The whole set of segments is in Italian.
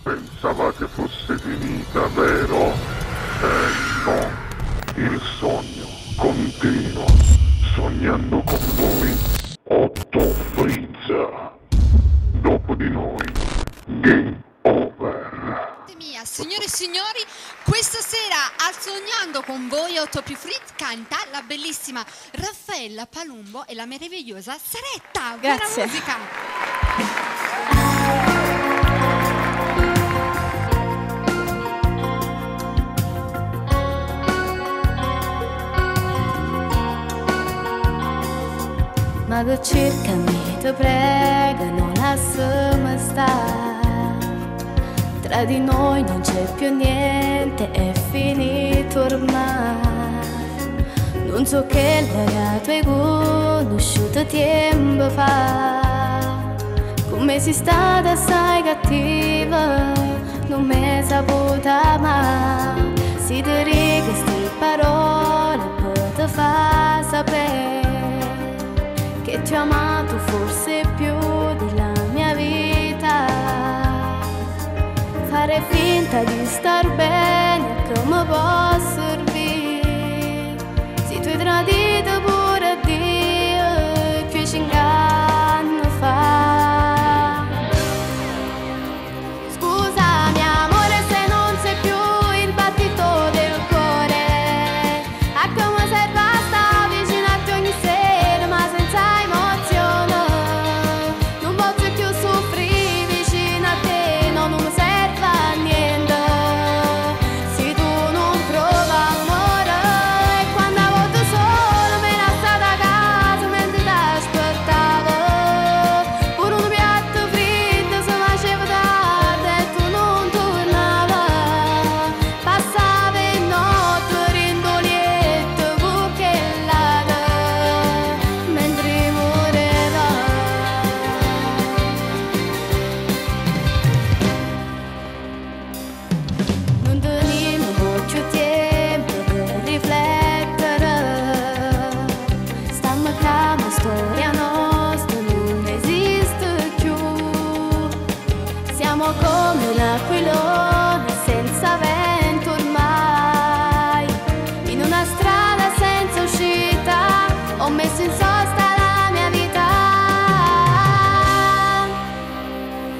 Pensavate fosse finita, vero? No, il sogno continua, sognando con voi, Otto Frizza. Dopo di noi, game over. Mia, signore e signori, questa sera a Sognando con voi Otto più Fritz canta la bellissima Raffaella Palumbo e la meravigliosa Saretta. Buona Grazie. musica! Ma che cercami, ti prego, non lasciami stare. Tra di noi non c'è più niente, è finito ormai. Non so che ragazzo hai conosciuto tempo fa. Come sei stata assai cattiva, non mi saputa mai. Si ti riga queste parole per te fa sapere che ti ho amato forse più della mia vita. Fare finta di star bene come può servire se tu hai tradito pure Dio più 5 anni fa. Scusami amore se non sei più il battito del cuore, a come sei basta avvicinarti ogni sera ma senza emozione. Non voglio più soffrire vicino a te, no, non mi serve a niente se tu non provi amore. E quando a volte solo me ne stata a casa mentre ti aspettavo, pure un piatto fritto si faceva tardi e tu non tornavi. Passavi notte rindolietto buchellata mentre moreva. Non tenevo molto tempo per riflettere. Stammi calma, storia nostra non esiste più. Siamo come un aquilone senza vento ormai, in una strada senza uscita. Ho messo in sosta la mia vita.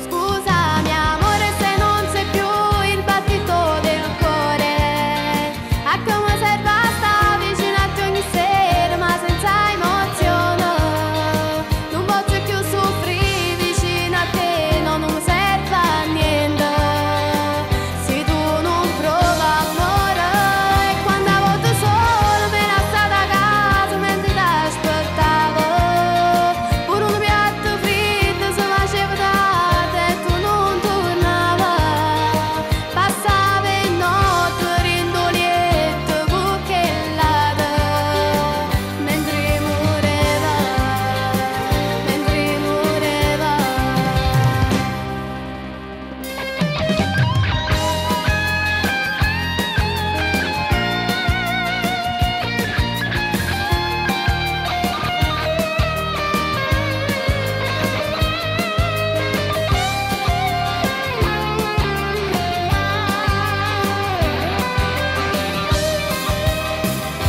Scusami amore se non sei più il battito del cuore, a come sei basta avvicinarti ogni sera ma senza emozione. Non voglio più soffrire vicino a te, no, non mi serve a niente se tu non provi amore. E quando a volte solo me ne stata a casa mentre ti aspettavo, pure un piatto fritto si faceva tardi e tu non tornavi. Passavi notte rindolietto buchellata mentre moreva, mentre moreva.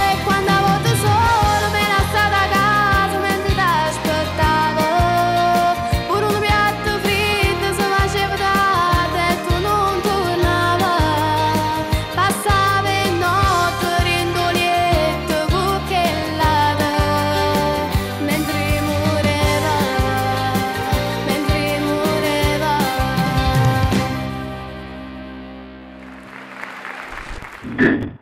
E quando a volte solo me ne stata a casa mentre ti aspettavo, pure un piatto fritto si faceva tardi e tu non tornavi. Passavi notte rindolietto buchellata mentre moreva, mentre moreva. Game